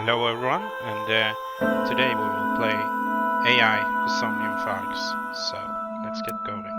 Hello everyone, and today we will play AI for Somnium Files. So let's get going.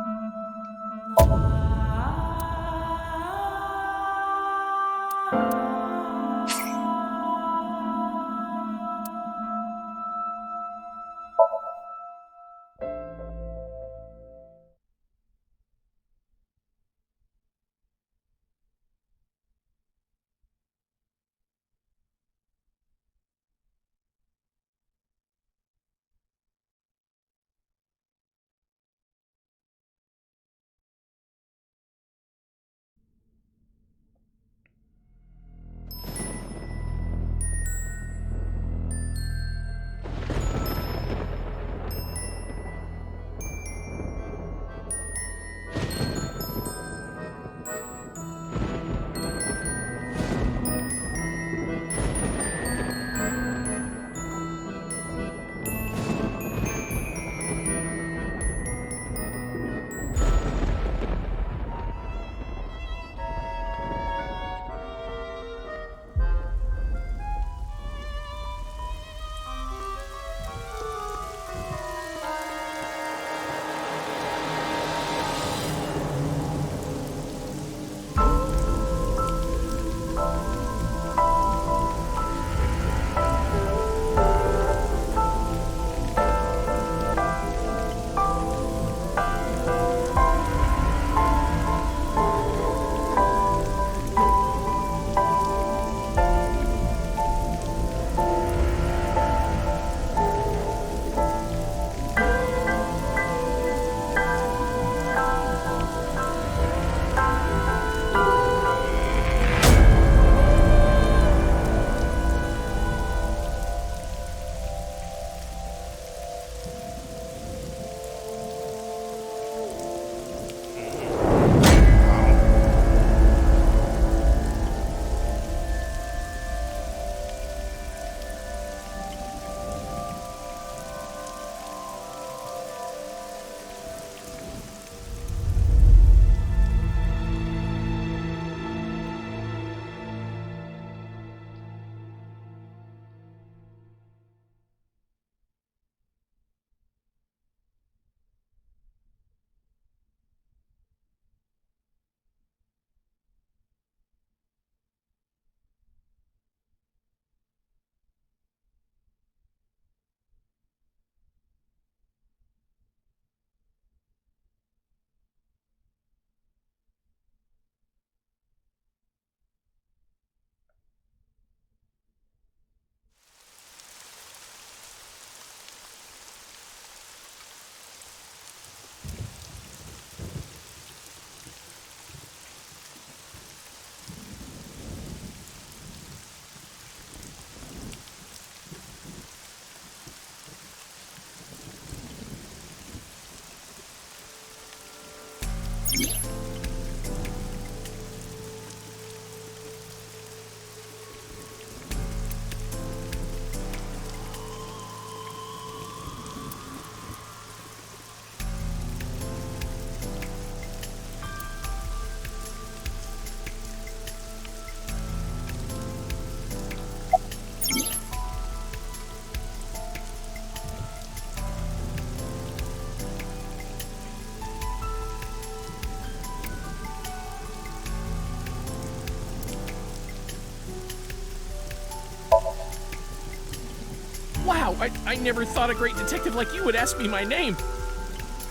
Wow, I never thought a great detective like you would ask me my name.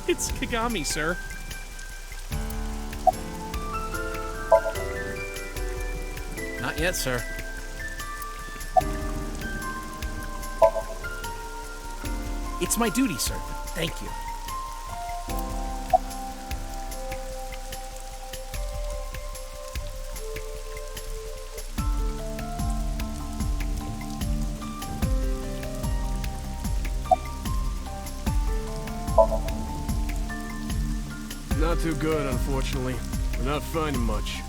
It's Kagami, sir. Not yet, sir. It's my duty, sir. Thank you. Not too good, unfortunately. We're not finding much.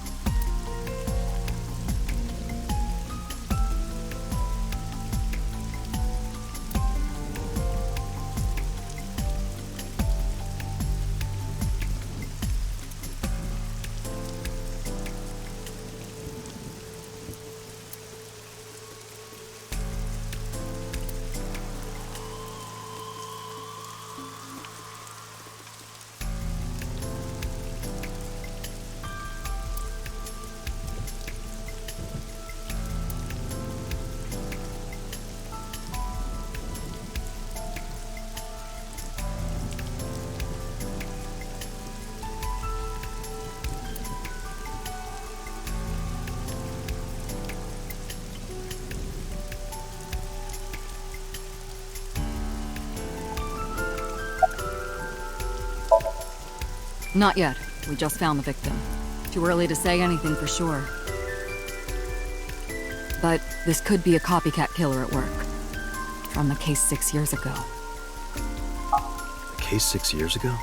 Not yet. We just found the victim. Too early to say anything for sure. But this could be a copycat killer at work. From the case 6 years ago. A case 6 years ago?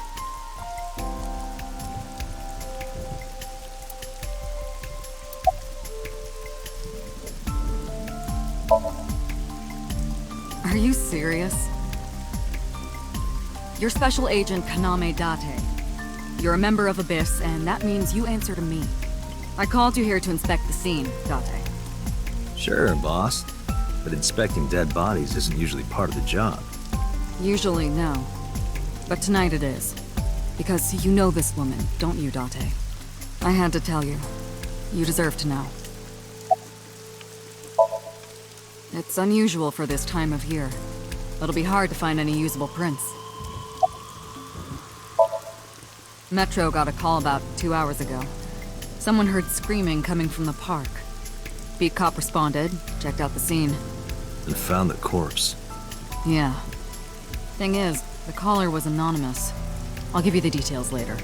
Are you serious? You're Special Agent Kaname Date. You're a member of Abyss, and that means you answer to me. I called you here to inspect the scene, Date. Sure, boss. But inspecting dead bodies isn't usually part of the job. Usually, no. But tonight it is. Because you know this woman, don't you, Date? I had to tell you. You deserve to know. It's unusual for this time of year. It'll be hard to find any usable prints. Metro got a call about 2 hours ago. Someone heard screaming coming from the park. Beat cop responded, checked out the scene. And found the corpse. Yeah. Thing is, the caller was anonymous. I'll give you the details later.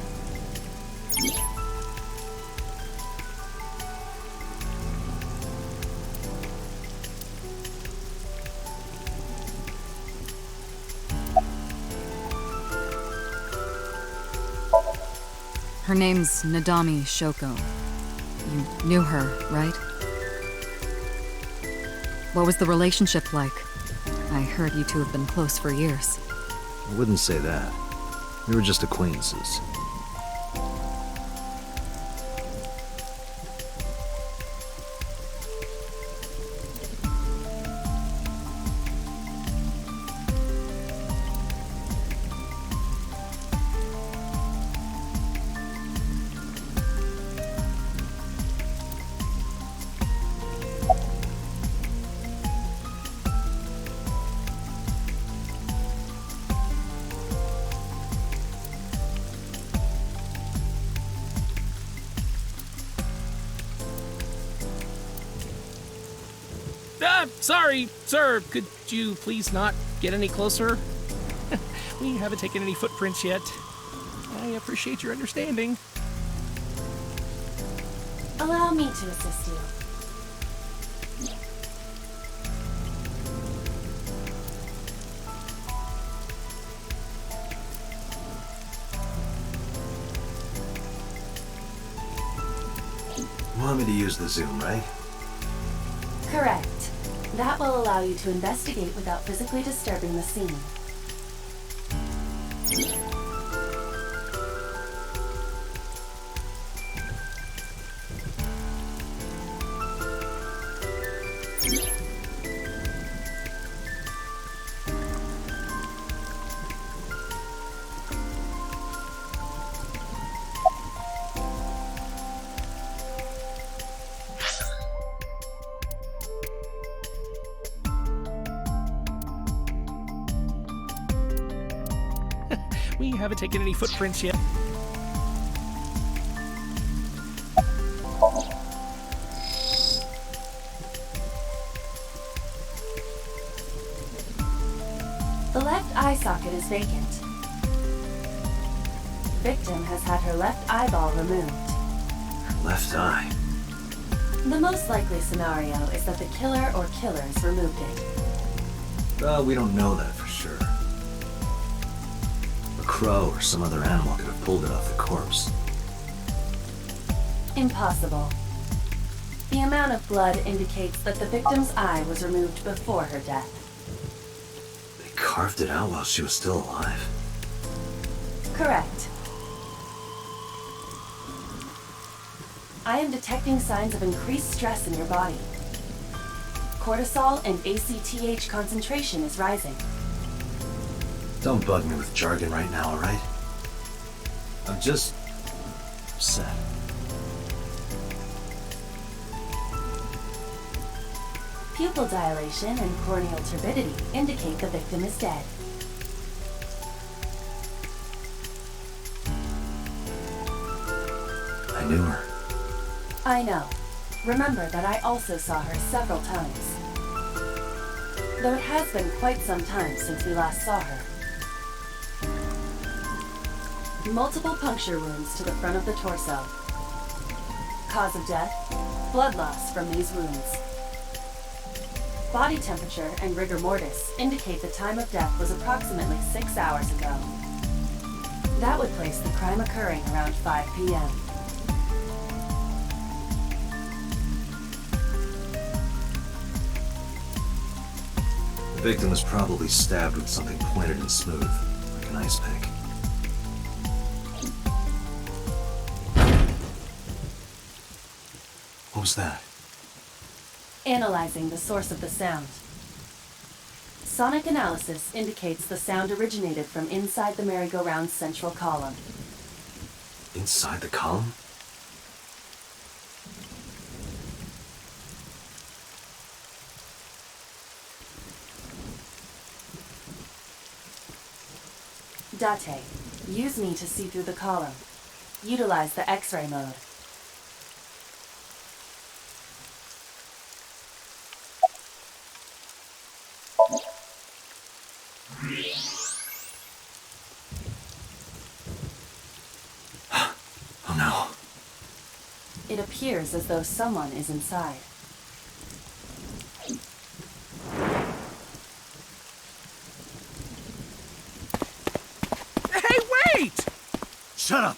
Her name's Nadami Shoko. You knew her, right? What was the relationship like? I heard you two have been close for years. I wouldn't say that. We were just acquaintances. Sorry, sir. Could you please not get any closer? We haven't taken any footprints yet. I appreciate your understanding. Allow me to assist you. You want me to use the zoom, right? Correct. That will allow you to investigate without physically disturbing the scene. We haven't taken any footprints yet. The left eye socket is vacant. Victim has had her left eyeball removed. Left eye. The most likely scenario is that the killer or killers removed it. Well, we don't know that for sure. A crow or some other animal could have pulled it off the corpse. Impossible. The amount of blood indicates that the victim's eye was removed before her death. They carved it out while she was still alive. Correct. I am detecting signs of increased stress in your body. Cortisol and ACTH concentration is rising. Don't bug me with jargon right now, alright? I'm just upset. Pupil dilation and corneal turbidity indicate the victim is dead. I knew her. I know. Remember that I also saw her several times. Though it has been quite some time since we last saw her. Multiple puncture wounds to the front of the torso. Cause of death, blood loss from these wounds. Body temperature and rigor mortis indicate the time of death was approximately 6 hours ago. That would place the crime occurring around 5 p.m. The victim was probably stabbed with something pointed and smooth, like an ice pick. What was that? Analyzing the source of the sound. Sonic analysis indicates the sound originated from inside the merry-go-round's central column. Inside the column? Date, use me to see through the column. Utilize the X-ray mode. Oh no. It appears as though someone is inside. Hey, wait! Shut up!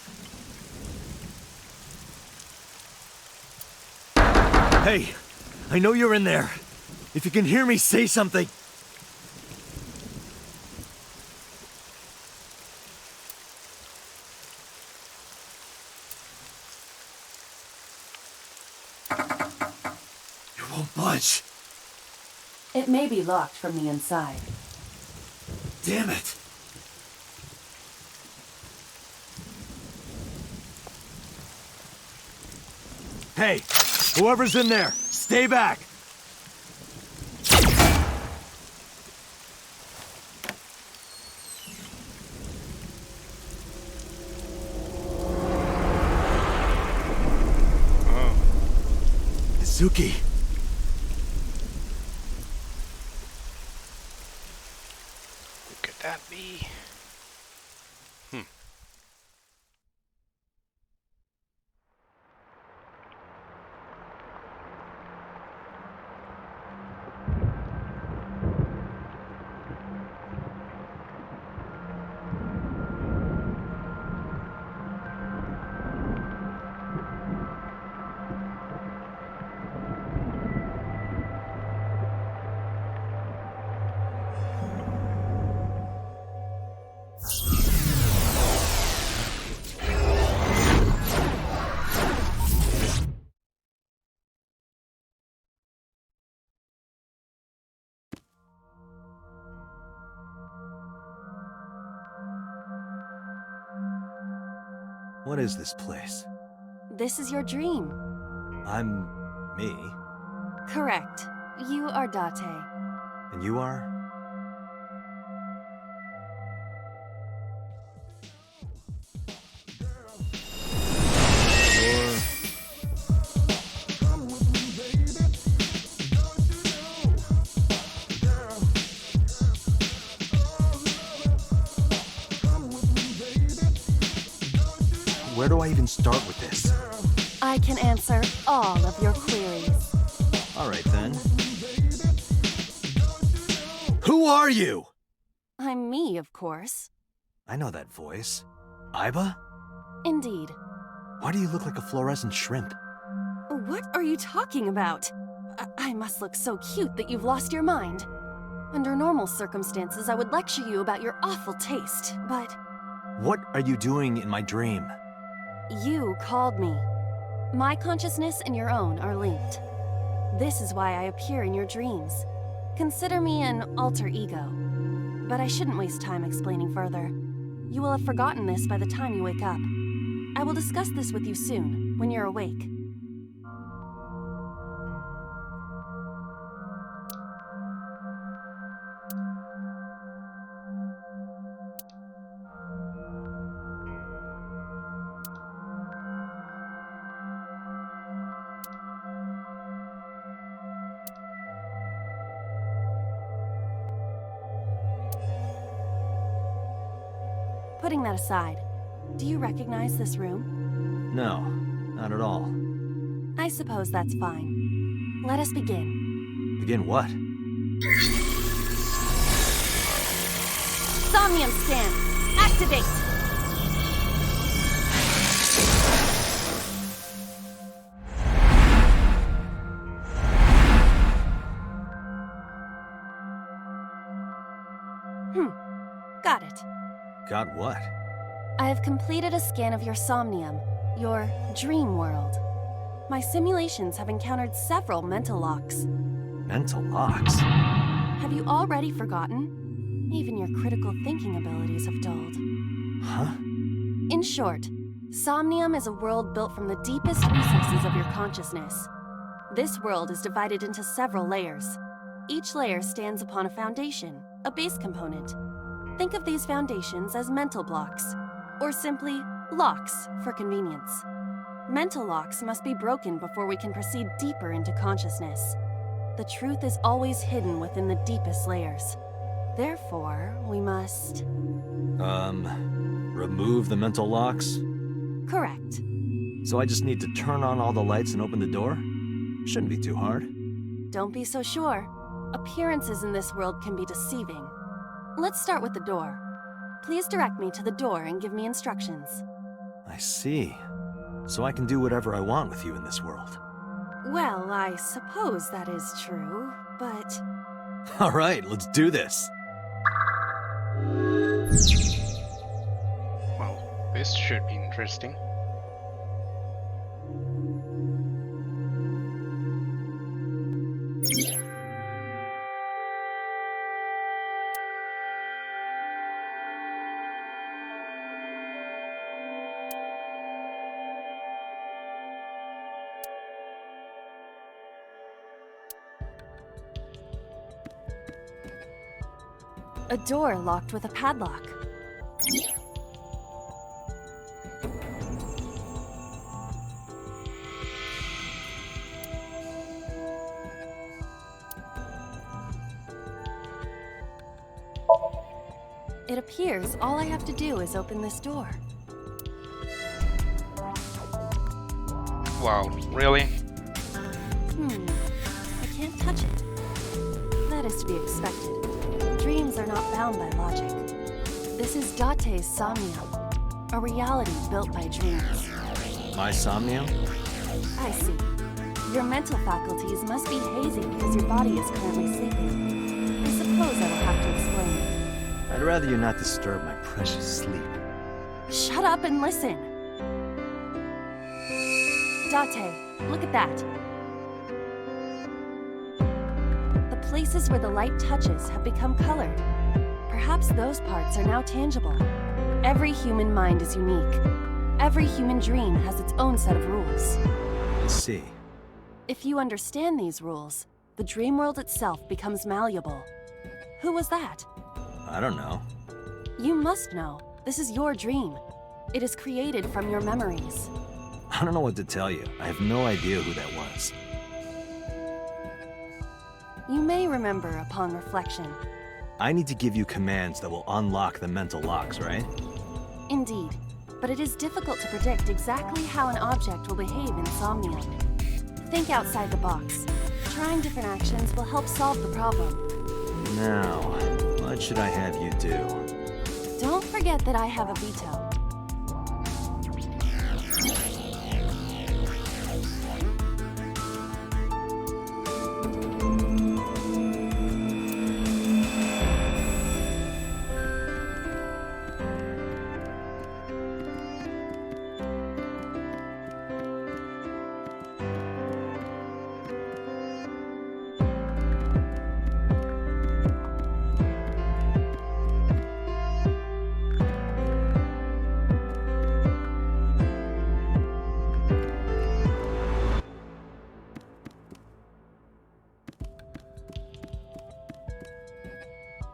Hey, I know you're in there. If you can hear me, say something. You won't budge. It may be locked from the inside. Damn it. Hey, whoever's in there, stay back. Oh, Suki. who could that be? What is this place? This is your dream. I'm me, Correct. You are Date. and you are? Where do I even start with this? I can answer all of your queries. All right then. Who are you? I'm me, of course. I know that voice. Aiba? Indeed. Why do you look like a fluorescent shrimp? What are you talking about? I must look so cute that you've lost your mind. Under normal circumstances, I would lecture you about your awful taste, but What are you doing in my dream? you called me. My consciousness and your own are linked. This is why I appear in your dreams. Consider me an alter ego. But I shouldn't waste time explaining further. You will have forgotten this by the time you wake up. I will discuss this with you soon, when you're awake. Putting that aside, Do you recognize this room? No, not at all. I suppose that's fine. Let us begin. Begin what? Somnium scan! Activate! Got it. Got what? I have completed a scan of your somnium, your dream world. My simulations have encountered several mental locks. Mental locks? Have you already forgotten? Even your critical thinking abilities have dulled. Huh? In short, Somnium is a world built from the deepest recesses of your consciousness. This world is divided into several layers. Each layer stands upon a foundation, a base component. Think of these foundations as mental blocks, or simply locks for convenience. Mental locks must be broken before we can proceed deeper into consciousness. The truth is always hidden within the deepest layers. Therefore, we must... remove the mental locks? Correct. So I just need to turn on all the lights and open the door? Shouldn't be too hard. Don't be so sure. Appearances in this world can be deceiving. Let's start with the door. Please direct me to the door and give me instructions. I see. So I can do whatever I want with you in this world. Well, I suppose that is true, but... Alright, let's do this. Well, this should be interesting. A door locked with a padlock. It appears all I have to do is open this door. Wow, really? I can't touch it. That is to be expected. Dreams are not bound by logic. This is Date's Somnium, a reality built by dreams. My somnium? I see. Your mental faculties must be hazy because your body is currently sleeping. I suppose I will have to explain. I'd rather you not disturb my precious sleep. Shut up and listen! Date, look at that. The places where the light touches have become colored. Perhaps those parts are now tangible. Every human mind is unique. Every human dream has its own set of rules. I see. If you understand these rules, the dream world itself becomes malleable. Who was that? I don't know. You must know. This is your dream. It is created from your memories. I don't know what to tell you. I have no idea who that was. You may remember upon reflection. I need to give you commands that will unlock the mental locks, right? Indeed. But it is difficult to predict exactly how an object will behave in Somnium. Think outside the box. Trying different actions will help solve the problem. Now, what should I have you do? Don't forget that I have a veto.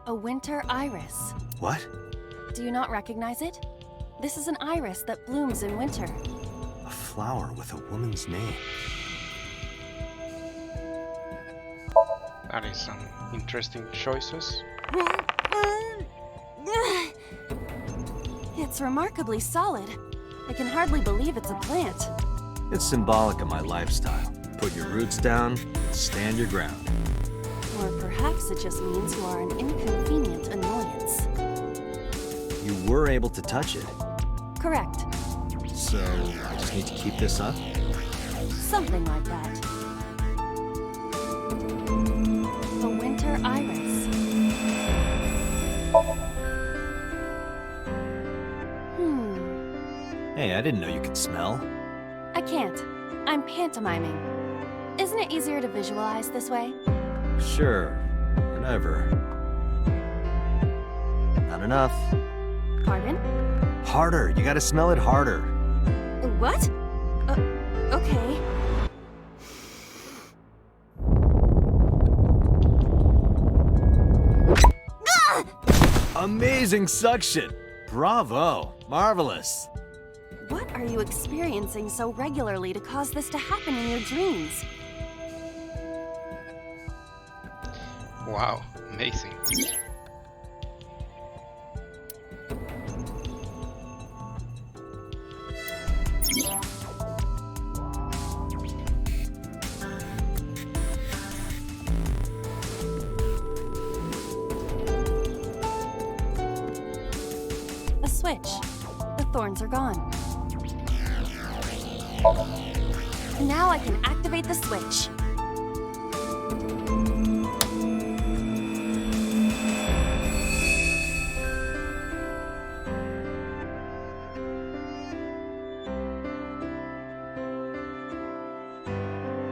A winter iris. What? Do you not recognize it? This is an iris that blooms in winter. A flower with a woman's name. That is some interesting choices. It's It's remarkably solid. I can hardly believe it's a plant. It's symbolic of my lifestyle. Put your roots down, stand your ground. Or perhaps it just means you are an inconvenient annoyance. You were able to touch it, Correct. so I just need to keep this up? Something like that. The winter iris. Hey, I didn't know you could smell. I can't. I'm pantomiming. Isn't it easier to visualize this way? Sure, whatever. Not enough. Pardon? Harder, you gotta smell it harder. What? Okay. Amazing suction! Bravo! Marvelous! What are you experiencing so regularly to cause this to happen in your dreams? Wow, amazing. A switch. The thorns are gone. Now I can activate the switch.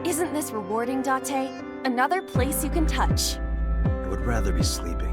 Isn't this rewarding, Date? Another place you can touch. I would rather be sleeping.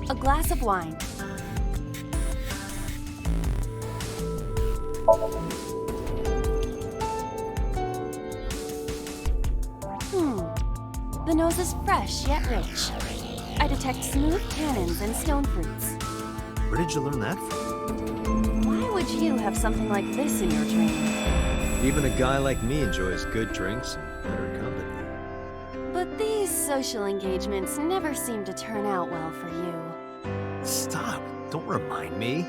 A glass of wine. The nose is fresh yet rich. I detect smooth tannins and stone fruits. Where did you learn that from? Why would you have something like this in your dream? Even a guy like me enjoys good drinks and better company. But these social engagements never seem to turn out well for you. Stop! Don't remind me.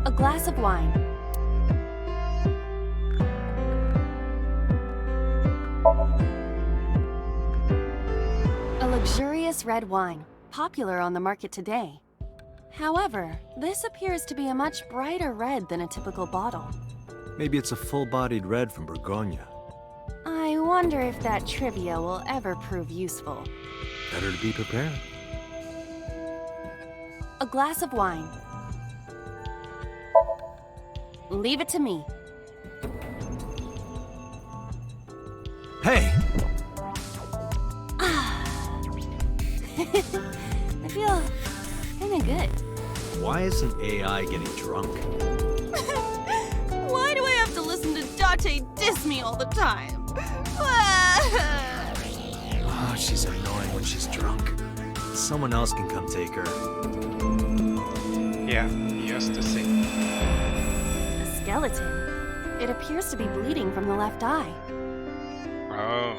A glass of wine. A luxurious red wine, popular on the market today. However, this appears to be a much brighter red than a typical bottle. Maybe it's a full-bodied red from Bourgogne. I wonder if that trivia will ever prove useful. Better to be prepared. A glass of wine. Leave it to me. Hey! I feel kinda good. Why isn't AI getting drunk? Why do I have to listen to Date diss me all the time? Oh, she's annoying when she's drunk. Someone else can come take her. Yeah, he has to sing. A skeleton. It appears to be bleeding from the left eye. Oh,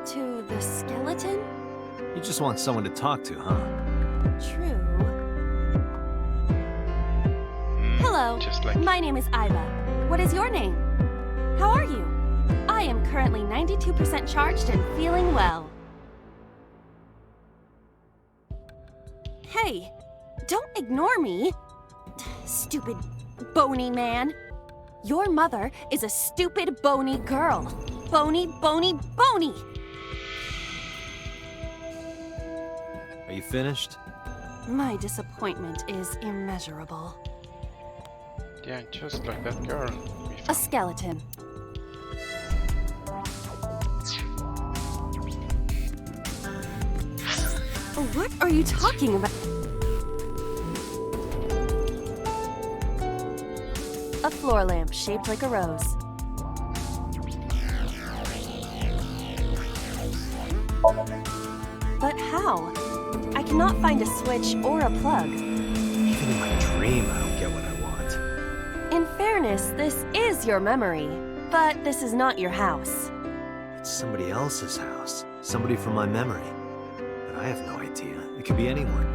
To the skeleton? You just want someone to talk to, huh? True. Hello, just like my name is Iva. What is your name? How are you? I am currently 92% charged and feeling well. Hey, don't ignore me. Stupid, bony man. Your mother is a stupid, bony girl. Bony, bony, bony. Are you finished? My disappointment is immeasurable. yeah, just like that girl we A skeleton. What are you talking about? A floor lamp shaped like a rose. But how? I cannot find a switch or a plug. Even in my dream, I don't get what I want. In fairness, this is your memory, but this is not your house. It's somebody else's house. Somebody from my memory. But I have no idea. It could be anyone.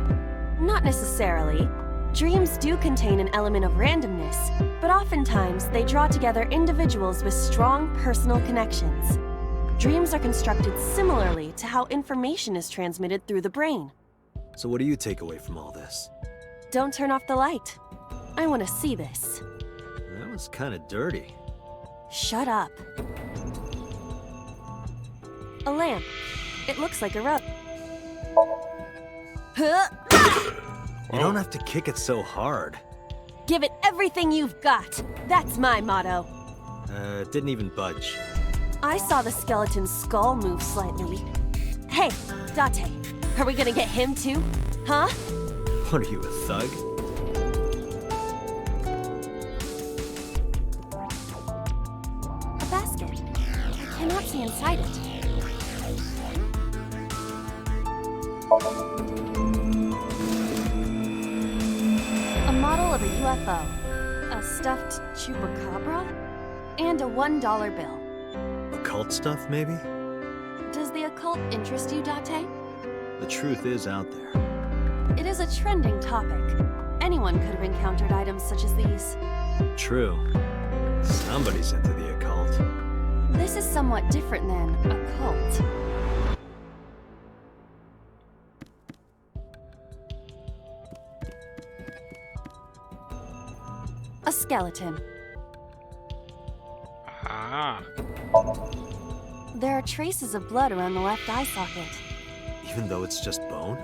Not necessarily. Dreams do contain an element of randomness, but oftentimes they draw together individuals with strong personal connections. Dreams are constructed similarly to how information is transmitted through the brain. So what do you take away from all this? Don't turn off the light. I want to see this. That was kind of dirty. Shut up. A lamp. It looks like a rope. Huh? You don't have to kick it so hard. Give it everything you've got. That's my motto. It didn't even budge. I saw the skeleton's skull move slightly. Hey, Date, are we gonna get him too? Huh? What are you, a thug? A basket. I cannot see inside it. A model of a UFO, a stuffed chupacabra, and a $1 bill. Occult stuff, maybe? Does the occult interest you, Date? The truth is out there. It is a trending topic. Anyone could have encountered items such as these. True. Somebody's into the occult. This is somewhat different than a cult. A skeleton. Ah. There are traces of blood around the left eye socket. Even though it's just bone?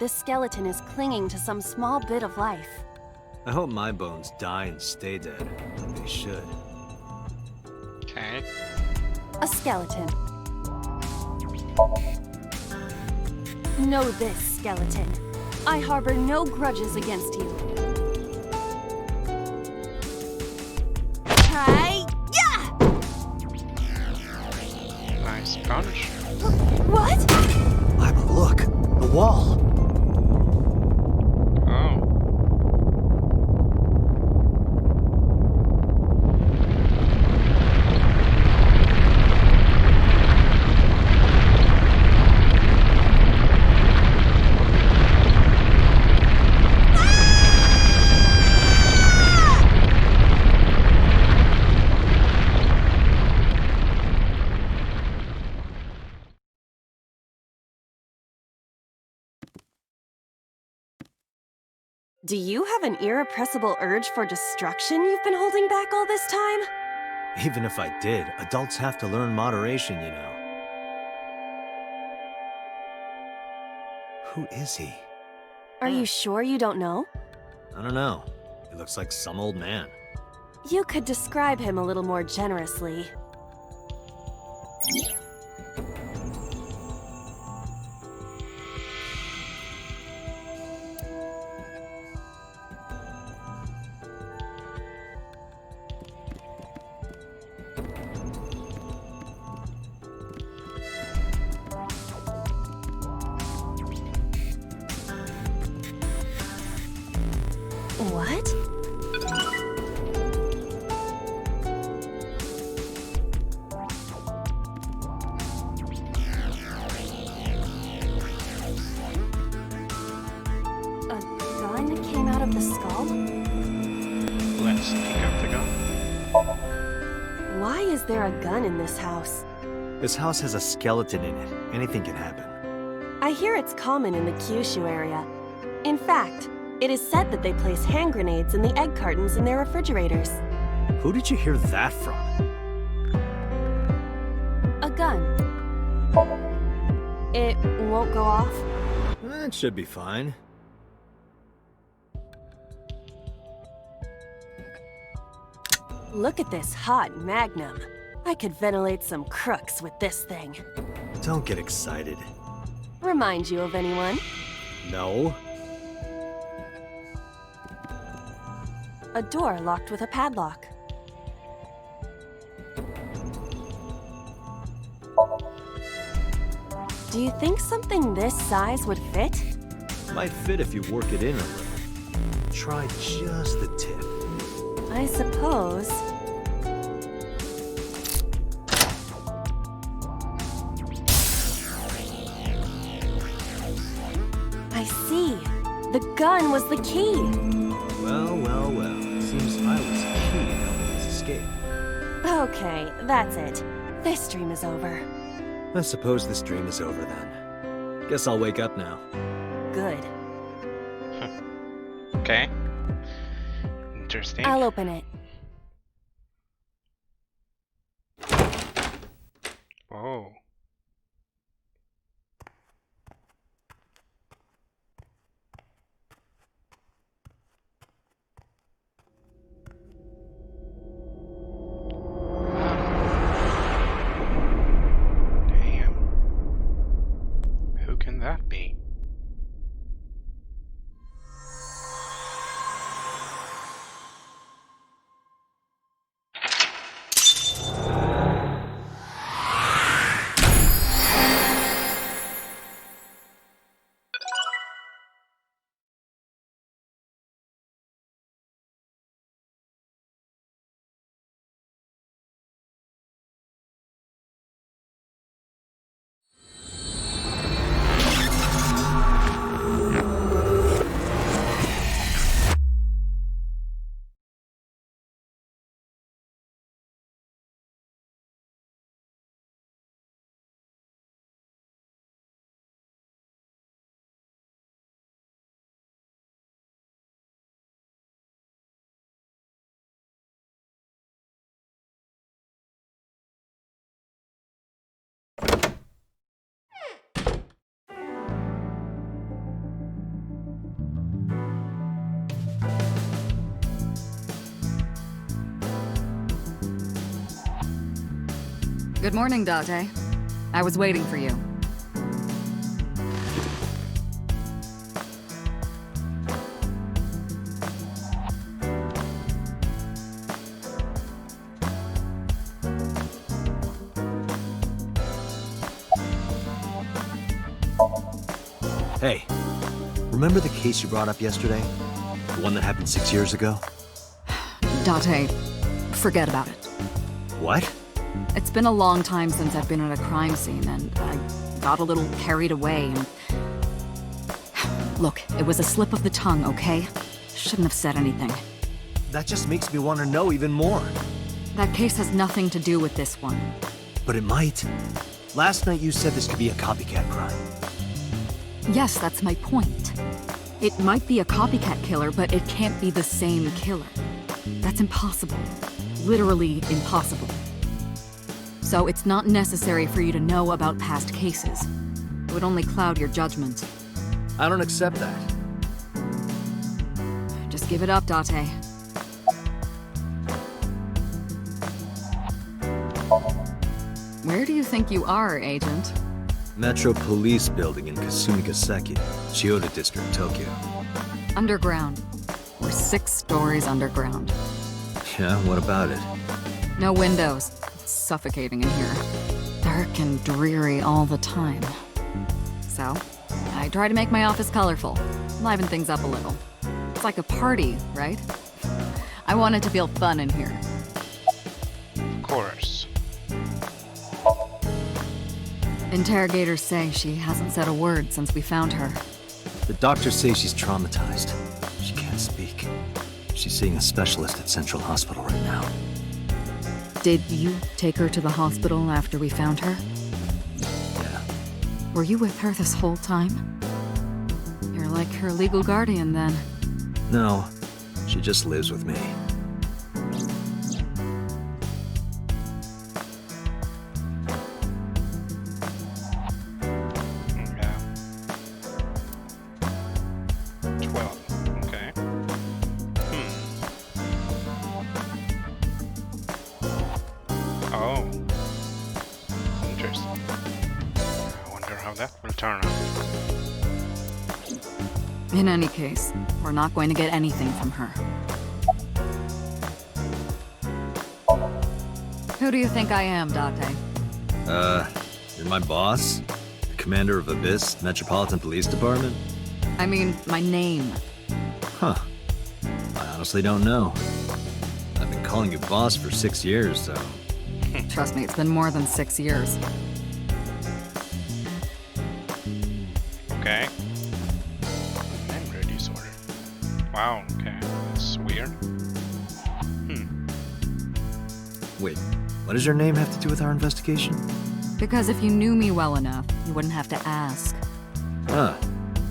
This skeleton is clinging to some small bit of life. I hope my bones die and stay dead, like they should. Okay. A skeleton. Know this, skeleton. I harbor no grudges against you. Hi-ya! Nice punch. What? Lima, look! The wall! Oh. Do you have an irrepressible urge for destruction you've been holding back all this time? Even if I did, adults have to learn moderation, you know. Who is he? Are you sure you don't know? I don't know. He looks like some old man. You could describe him a little more generously. What? A gun came out of the skull? Let's pick up the gun. Why is there a gun in this house? This house has a skeleton in it. Anything can happen. I hear it's common in the Kyushu area. In fact, it is said that they place hand grenades in the egg cartons in their refrigerators. Who did you hear that from? A gun. It won't go off? That should be fine. Look at this hot magnum. I could ventilate some crooks with this thing. Don't get excited. Remind you of anyone? No. A door locked with a padlock. Do you think something this size would fit? Might fit if you work it in a little. Try just the tip. I suppose. I see. The gun was the key. Well, well, well. Seems I was key to helping us escape. Okay, that's it. This dream is over. I suppose this dream is over then. Guess I'll wake up now. Good. Okay. Interesting. I'll open it. Oh. Damn. Who can that be? Good morning, Date. I was waiting for you. Hey, remember the case you brought up yesterday? The one that happened 6 years ago? Date, forget about it. What? It's been a long time since I've been at a crime scene, and I got a little carried away, and... Look, it was a slip of the tongue, okay? Shouldn't have said anything. That just makes me want to know even more. That case has nothing to do with this one. But it might. Last night you said this could be a copycat crime. Yes, that's my point. It might be a copycat killer, but it can't be the same killer. That's impossible. Literally impossible. So it's not necessary for you to know about past cases. It would only cloud your judgment. I don't accept that. Just give it up, Date. Where do you think you are, Agent? Metro Police Building in Kasumigaseki, Chiyoda District, Tokyo. Underground. We're 6 stories underground. Yeah, what about it? No windows. It's suffocating in here. Dark and dreary all the time. So, I try to make my office colorful, liven things up a little. It's like a party, right? I want it to feel fun in here. Of course. Interrogators say she hasn't said a word since we found her. The doctors say she's traumatized. She can't speak. She's seeing a specialist at Central Hospital right now. Did you take her to the hospital after we found her? Yeah. Were you with her this whole time? You're like her legal guardian, then. No, she just lives with me. Yeah. 12. Okay. don't know. In any case, we're not going to get anything from her. Who do you think I am, Date? You're my boss? The commander of Abyss Metropolitan Police Department? I mean, my name. Huh. I honestly don't know. I've been calling you boss for 6 years, so... Trust me, it's been more than 6 years. Okay. Memory disorder. Wow, okay. That's weird. Wait, what does your name have to do with our investigation? Because if you knew me well enough, you wouldn't have to ask. Huh.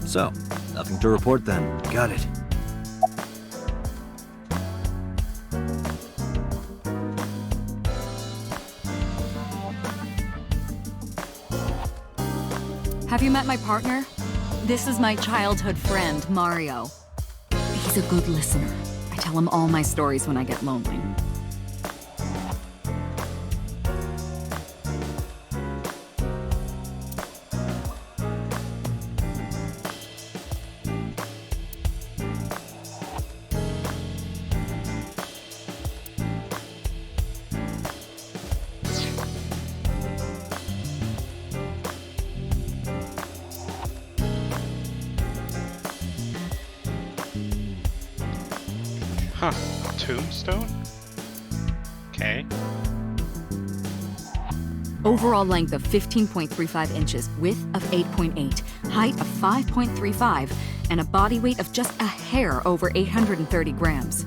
So, nothing to report then. Got it. Have you met my partner? This is my childhood friend, Mario. He's a good listener. I tell him all my stories when I get lonely. Huh. A tombstone? Okay. Overall length of 15.35 inches, width of 8.8, height of 5.35, and a body weight of just a hair over 830 grams.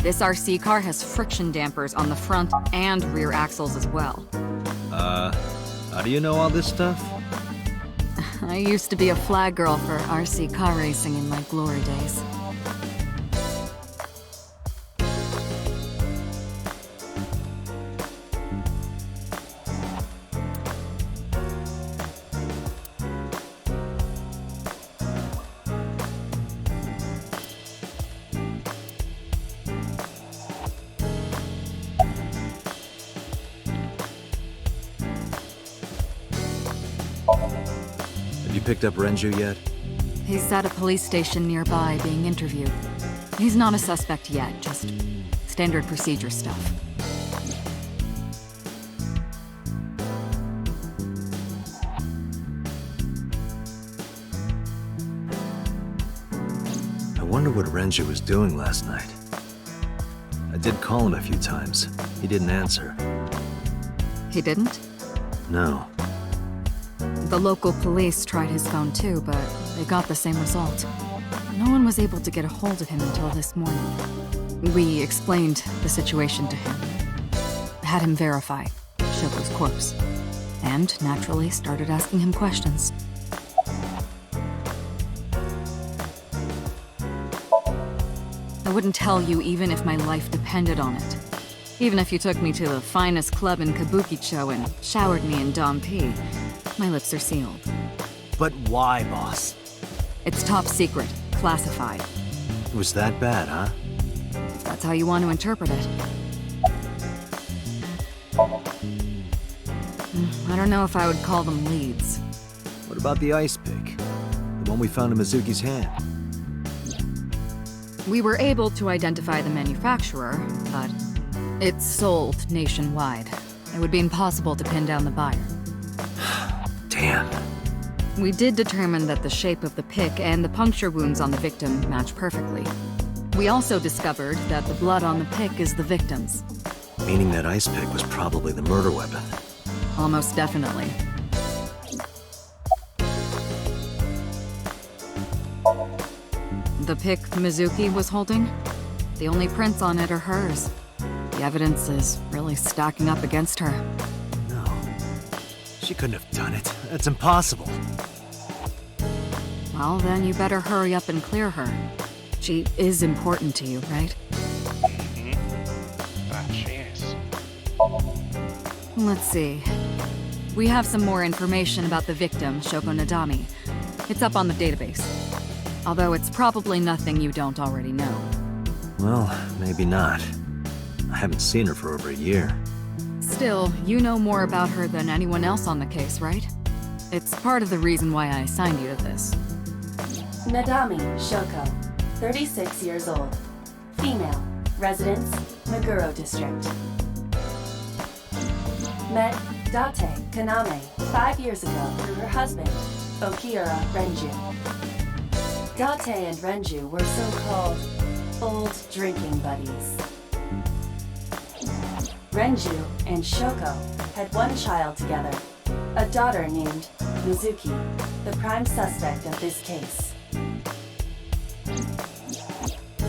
This RC car has friction dampers on the front and rear axles as well. How do you know all this stuff? I used to be a flag girl for RC car racing in my glory days. Have you picked up Renju yet? He's at a police station nearby being interviewed. He's not a suspect yet, just standard procedure stuff. I wonder what Renju was doing last night. I did call him a few times. He didn't answer. He didn't? No. The local police tried his phone too, but they got the same result. No one was able to get a hold of him until this morning. We explained the situation to him, had him verify Shogo's corpse, and naturally started asking him questions. I wouldn't tell you even if my life depended on it. Even if you took me to the finest club in Kabukicho and showered me in Dom P, my lips are sealed. But why, boss? It's top secret, classified. It was that bad, huh? If that's how you want to interpret it. I don't know if I would call them leads. What about the ice pick? The one we found in Mizuki's hand? We were able to identify the manufacturer, but it's sold nationwide. It would be impossible to pin down the buyer. Damn. We did determine that the shape of the pick and the puncture wounds on the victim match perfectly. We also discovered that the blood on the pick is the victim's. Meaning that ice pick was probably the murder weapon. Almost definitely. The pick Mizuki was holding? The only prints on it are hers. The evidence is really stacking up against her. No. She couldn't have done it. That's impossible. Well, then you better hurry up and clear her. She is important to you, right? That she is. Let's see. We have some more information about the victim, Shoko Nadami. It's up on the database. Although it's probably nothing you don't already know. Well, maybe not. I haven't seen her for over a year. Still, you know more about her than anyone else on the case, right? It's part of the reason why I assigned you to this. Nadami Shoko, 36 years old. Female. Residence, Meguro District. Met Date Kaname 5 years ago through her husband, Okiura Renju. Date and Renju were so-called old drinking buddies. Renju and Shoko had one child together, a daughter named Mizuki, the prime suspect of this case.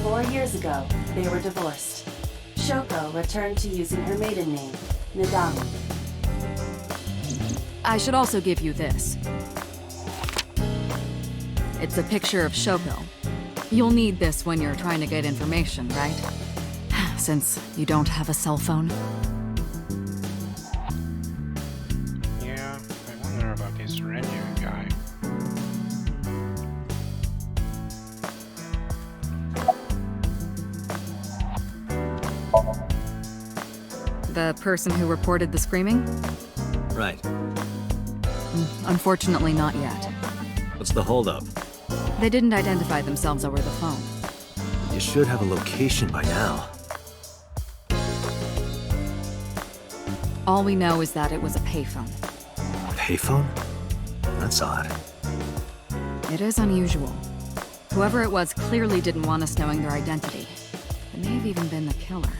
4 years ago, they were divorced. Shoko returned to using her maiden name, Nadami. I should also give you this. It's a picture of Shoko. You'll need this when you're trying to get information, right? Since you don't have a cell phone. Yeah, I wonder about this Renju guy. The person who reported the screaming? Right. Unfortunately, not yet. What's the holdup? They didn't identify themselves over the phone. You should have a location by now. All we know is that it was a payphone. Payphone? That's odd. It is unusual. Whoever it was clearly didn't want us knowing their identity. It may have even been the killer.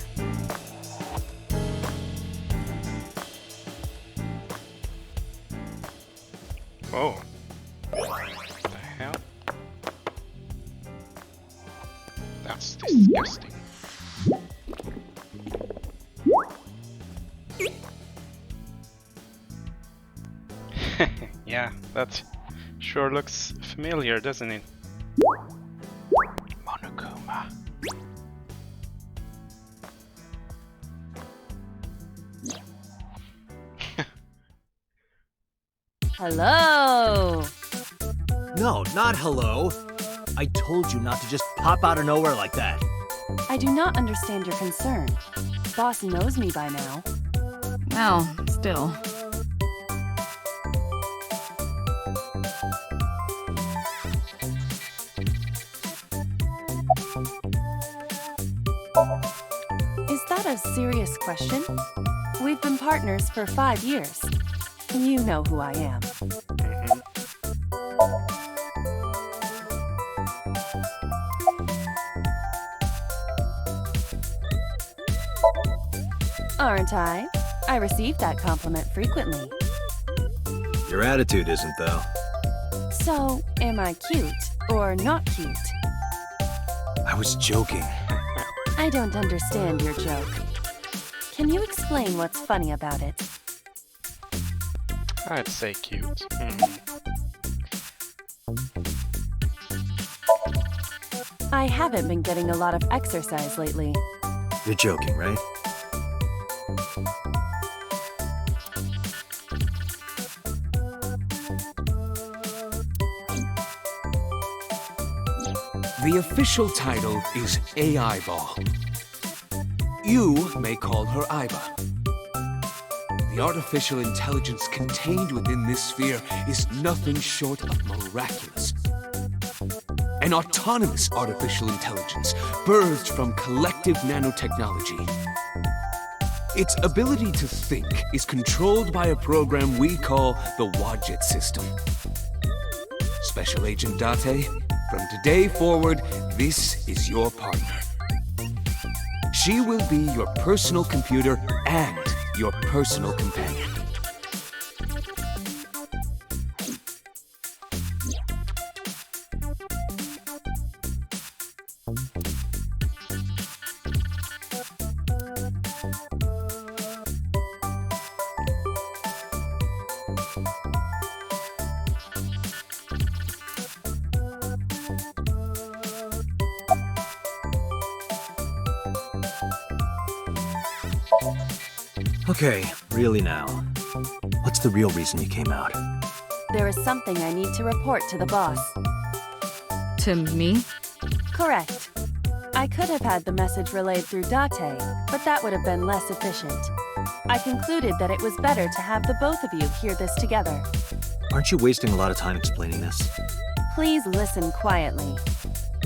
Oh. What the hell? That's disgusting. Yeah, that sure looks familiar, doesn't it? Monokuma. Hello! No, not hello. I told you not to just pop out of nowhere like that. I do not understand your concern. Boss knows me by now. Well, still. Is that a serious question? We've been partners for 5 years. You know who I am. Aren't I? I receive that compliment frequently. Your attitude isn't, though. So, am I cute or not cute? I was joking. I don't understand your joke. Can you explain what's funny about it? I'd say cute. I haven't been getting a lot of exercise lately. You're joking, right? The official title is AI Ball. You may call her Aiba. The artificial intelligence contained within this sphere is nothing short of miraculous. An autonomous artificial intelligence birthed from collective nanotechnology. Its ability to think is controlled by a program we call the Wadjet system. Special Agent Date, from today forward, this is your partner. She will be your personal computer and your personal companion. Okay, really now. What's the real reason you came out? There is something I need to report to the boss. To me? Correct. I could have had the message relayed through Date, but that would have been less efficient. I concluded that it was better to have the both of you hear this together. Aren't you wasting a lot of time explaining this? Please listen quietly.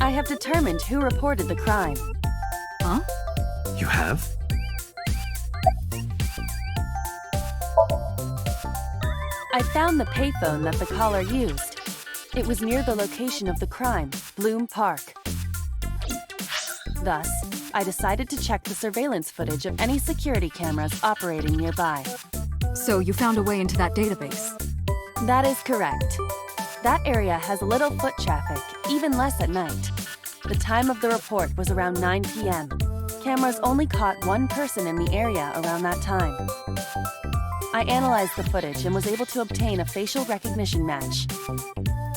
I have determined who reported the crime. Huh? You have? I found the payphone that the caller used. It was near the location of the crime, Bloom Park. Thus, I decided to check the surveillance footage of any security cameras operating nearby. So you found a way into that database? That is correct. That area has little foot traffic, even less at night. The time of the report was around 9 p.m. Cameras only caught one person in the area around that time. I analyzed the footage and was able to obtain a facial recognition match.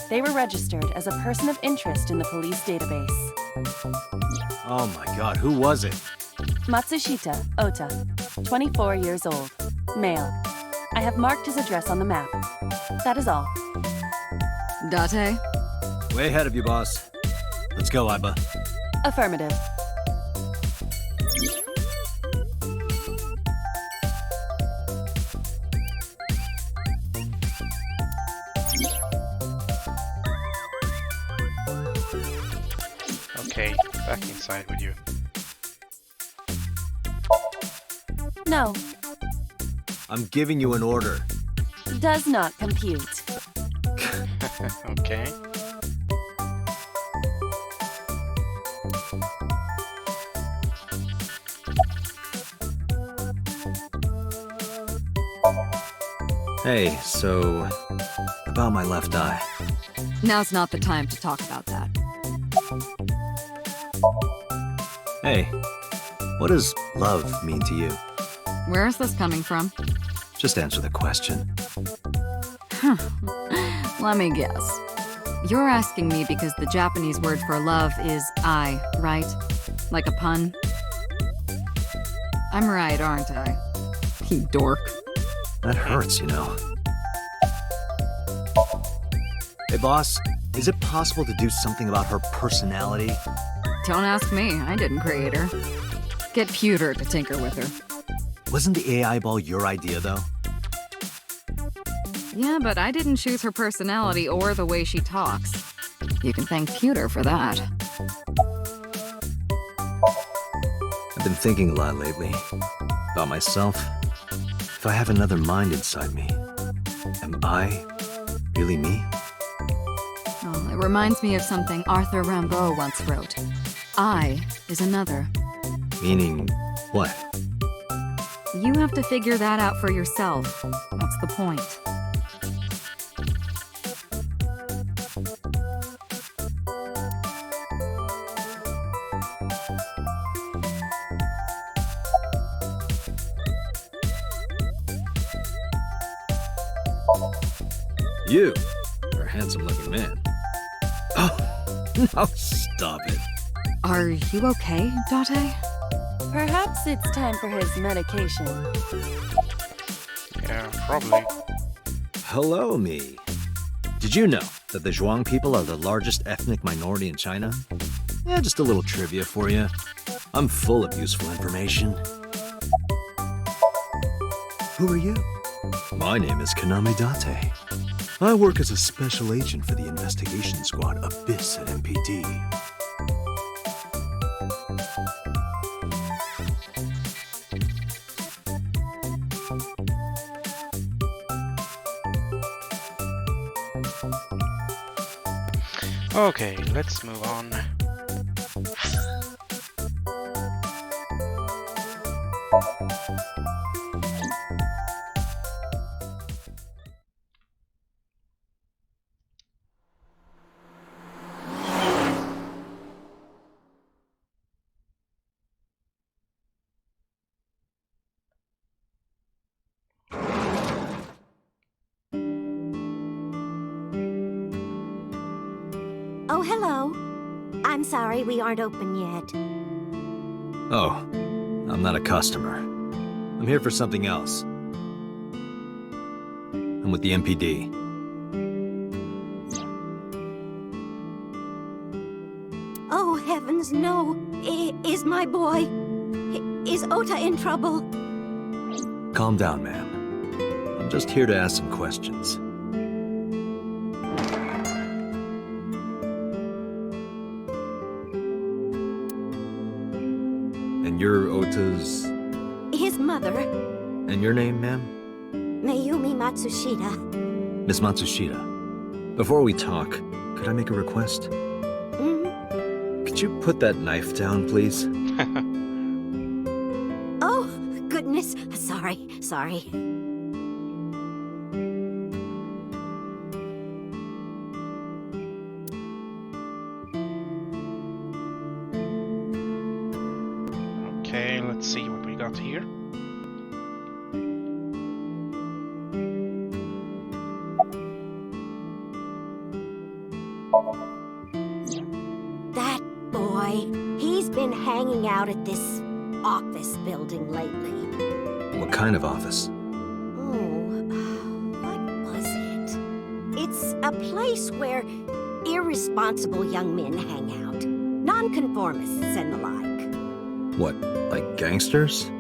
They were registered as a person of interest in the police database. Oh my god, who was it? Matsushita Ota, 24 years old, male. I have marked his address on the map. That is all. Date? Way ahead of you, boss. Let's go, Aiba. Affirmative. Okay, back inside with you. No, I'm giving you an order. does not compute. Okay. Hey, so... about my left eye. Now's not the time to talk about that. Hey, what does love mean to you? Where is this coming from? Just answer the question. Let me guess. You're asking me because the Japanese word for love is ai, right? Like a pun? I'm right, aren't I? You dork. That hurts, you know. Hey, boss, is it possible to do something about her personality? Don't ask me, I didn't create her. Get Pewter to tinker with her. Wasn't the AI ball your idea, though? Yeah, but I didn't choose her personality or the way she talks. You can thank Pewter for that. I've been thinking a lot lately. About myself. If I have another mind inside me, am I really me? Oh, it reminds me of something Arthur Rimbaud once wrote. I is another. Meaning what? You have to figure that out for yourself. That's the point. You are a handsome-looking man. Oh, no, stop it. Are you okay, Date? Perhaps it's time for his medication. Yeah, probably. Hello, me. Did you know that the Zhuang people are the largest ethnic minority in China? Yeah, just a little trivia for you. I'm full of useful information. Who are you? My name is Kaname Date. I work as a special agent for the investigation squad Abyss at MPD. Okay, let's move on. Oh, hello. I'm sorry we aren't open yet. Oh, I'm not a customer. I'm here for something else. I'm with the MPD. Oh, heavens, no. Is my boy... Is Ota in trouble? Calm down, ma'am. I'm just here to ask some questions. you're Ota's... His mother, And your name, ma'am? Mayumi Matsushita. Miss Matsushita. Before we talk, could I make a request? Could you put that knife down, please? Oh, goodness. Sorry. Okay, let's see what we got here. That boy, he's been hanging out at this office building lately. What kind of office? What was it? It's a place where irresponsible young men hang out. Nonconformists and the like. What, like gangsters?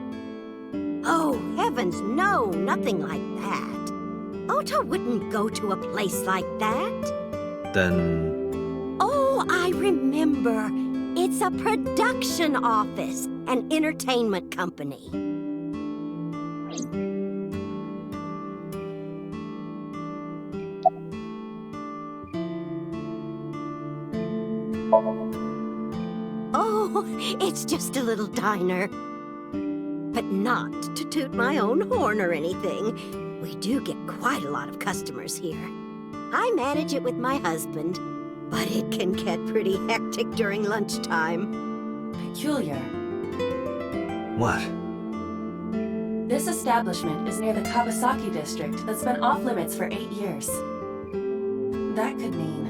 Oh, heavens, no, nothing like that. Ota wouldn't go to a place like that. Then... Oh, I remember. It's a production office, an entertainment company. Oh, it's just a little diner. But not to toot my own horn or anything. We do get quite a lot of customers here. I manage it with my husband, but it can get pretty hectic during lunchtime. Peculiar. What? This establishment is near the Kawasaki district that's been off limits for 8 years. That could mean...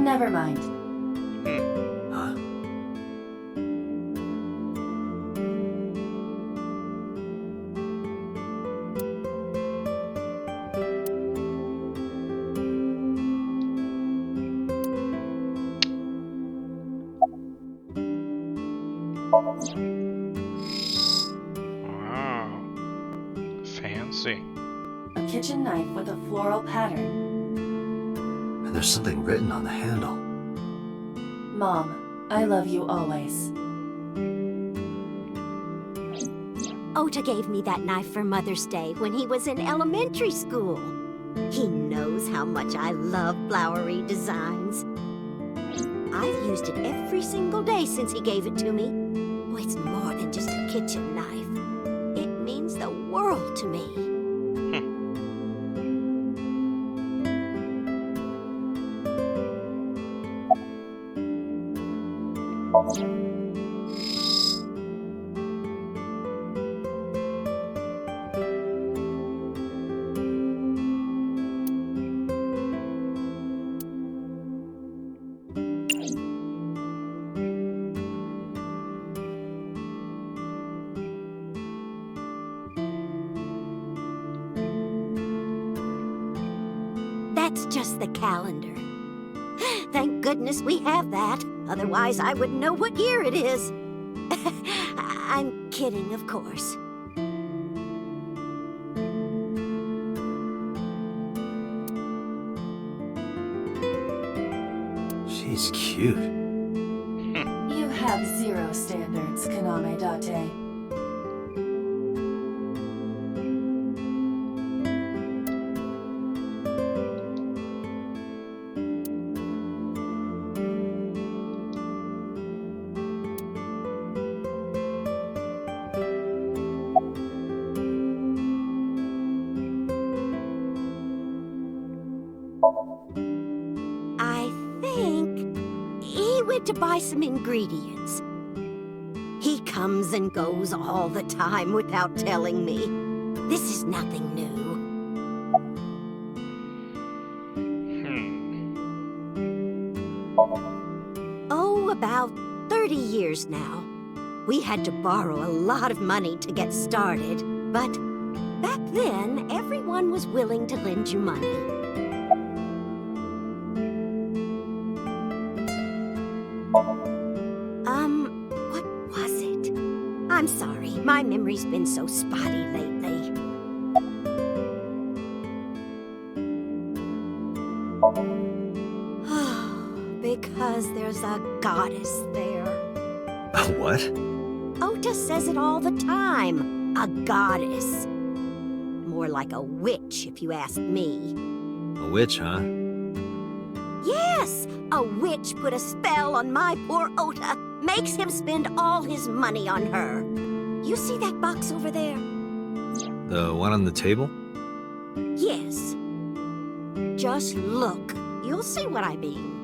Never mind. Huh? Wow. Fancy. A kitchen knife with a floral pattern. And there's something written on the handle. Mom, I love you always. Ota gave me that knife for Mother's Day when he was in elementary school. He knows how much I love flowery designs. I've used it every single day since he gave it to me. Oh, it's more than just a kitchen knife. It means the world to me. That's just the calendar. Thank goodness we have that. Otherwise, I wouldn't know what year it is. I'm kidding, of course. She's cute. You have zero standards, Kaname Date. I think he went to buy some ingredients. He comes and goes all the time without telling me. This is nothing new. Oh, about 30 years now. We had to borrow a lot of money to get started, but back then, everyone was willing to lend you money. What was it? I'm sorry, my memory's been so spotty lately. Because there's a goddess there. What? Ota says it all the time. A goddess. More like a witch, if you ask me. A witch, huh? Yes! A witch put a spell on my poor Ota. Makes him spend all his money on her. You see that box over there? The one on the table? Yes. Just look. You'll see what I mean.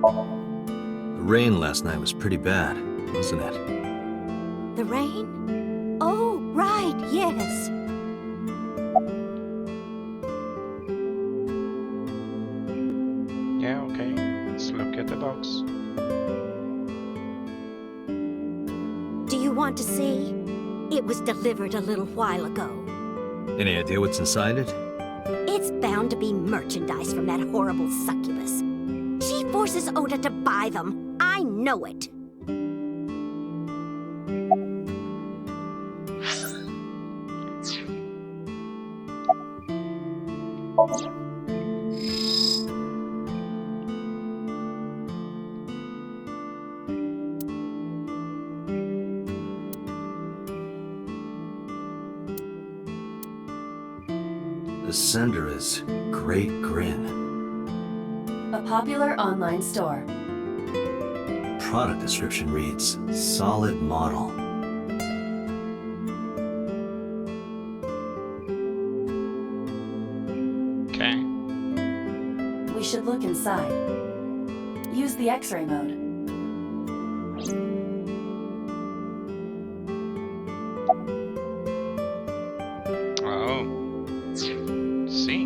The rain last night was pretty bad, wasn't it? The rain? Oh, right, yes. Yeah, okay. Let's look at the box. Do you want to see? It was delivered a little while ago. Any idea what's inside it? It's bound to be merchandise from that horrible succubus. She forces Ota to buy them. I know it. The sender is Great Grin. A popular online store. Product description reads, solid model. Okay. We should look inside. Use the X-ray mode. Oh. See.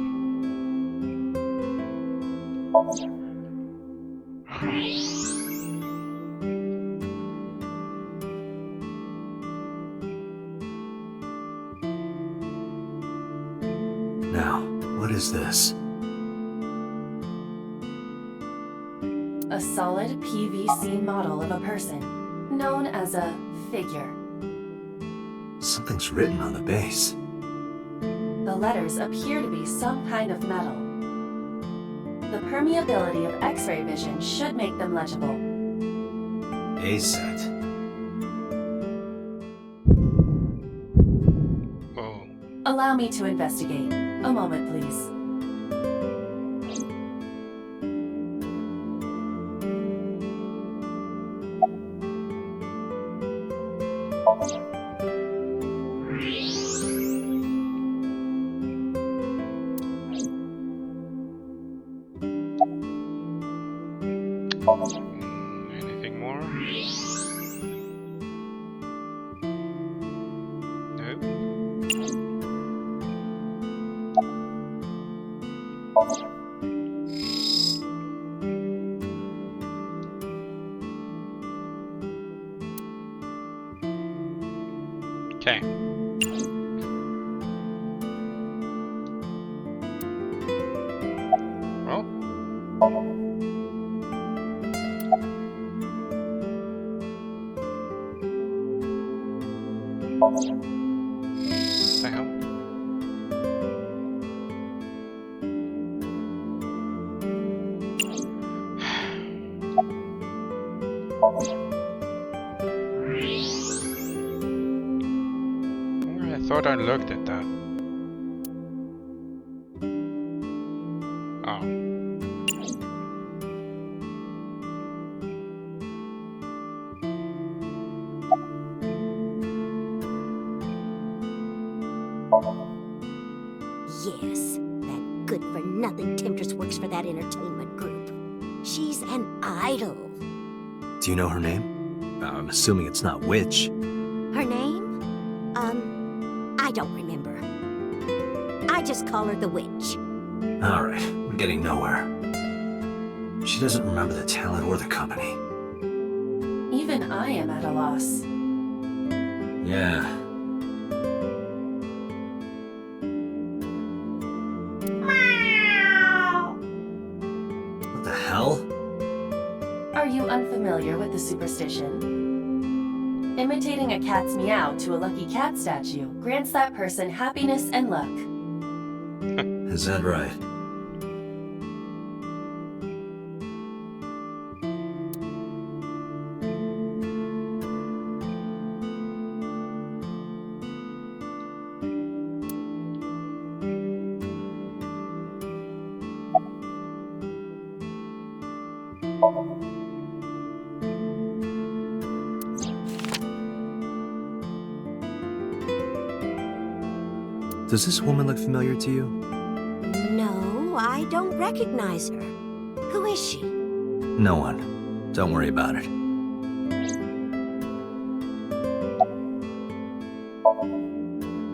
Now, what is this? A solid PVC model of a person, known as a figure. Something's written on the base. The letters appear to be some kind of metal. The permeability of X-ray vision should make them legible. A set. Oh. Allow me to investigate. A moment, please. Anything more? Nope. Okay. Well. The hell? I thought I looked at that. Oh. Yes, that good-for-nothing temptress works for that entertainment group. She's an idol. Do you know her name? I'm assuming it's not witch. Her name? I don't remember. I just call her the witch. Alright, we're getting nowhere. She doesn't remember the talent or the company. Even I am at a loss. Yeah. What the hell? Are you unfamiliar with the superstition? Imitating a cat's meow to a lucky cat statue grants that person happiness and luck. Is that right? Does this woman look familiar to you? No, I don't recognize her. Who is she? No one. Don't worry about it.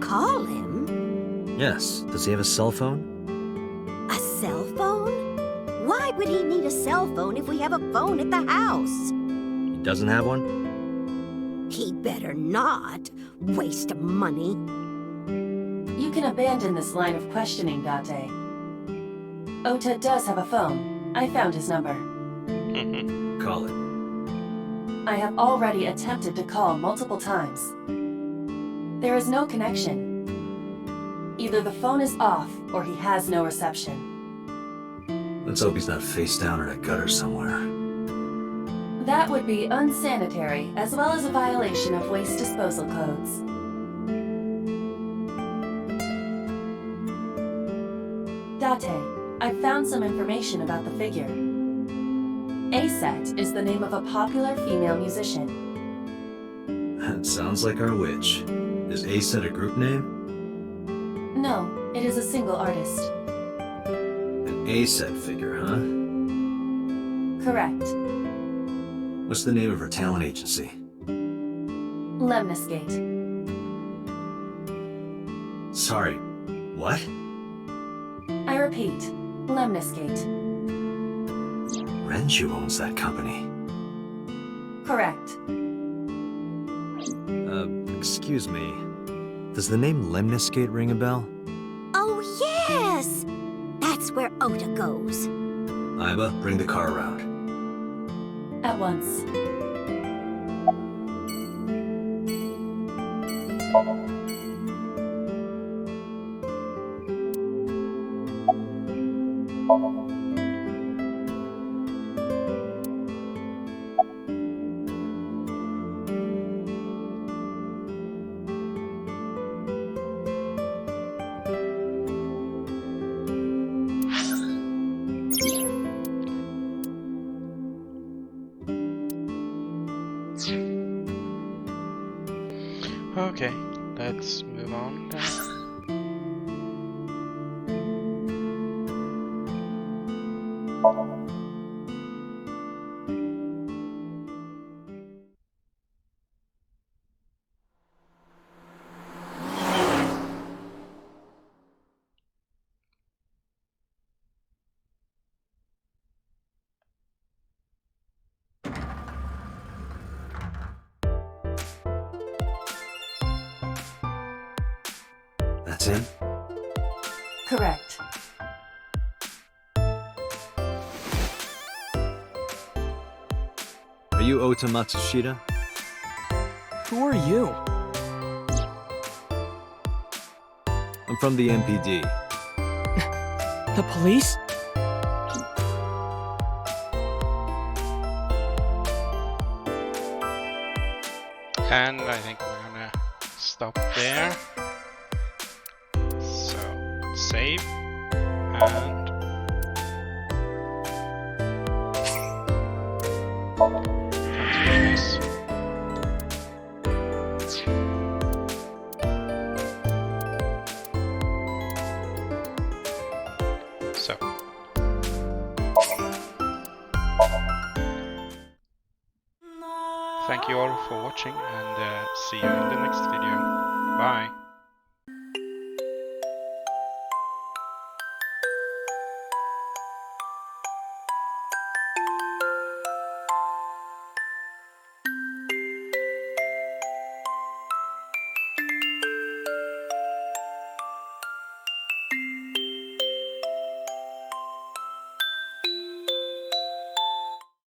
Call him? Yes. Does he have a cell phone? A cell phone? Why would he need a cell phone if we have a phone at the house? He doesn't have one? He better not. Waste of money. You can abandon this line of questioning, Date. Ota does have a phone. I found his number. Call it. I have already attempted to call multiple times. There is no connection. Either the phone is off, or he has no reception. Let's hope he's not face down in a gutter somewhere. That would be unsanitary, as well as a violation of waste disposal codes. Date, I've found some information about the figure. Aset is the name of a popular female musician. That sounds like our witch. Is Aset a group name? No, it is a single artist. An Aset figure, huh? Correct. What's the name of her talent agency? Lemniscate. Sorry, what? I repeat, Lemniscate. Renju owns that company. Correct. Excuse me. Does the name Lemniscate ring a bell? Oh, yes! That's where Ota goes. Iba, bring the car around. At once. Okay, let's move on then. That's him? Correct. Are you Ota Matsushita? Who are you? I'm from the MPD. The police? And I think we're gonna stop there. So, save and continue this. So, thank you all for watching and see you in the next video. Bye!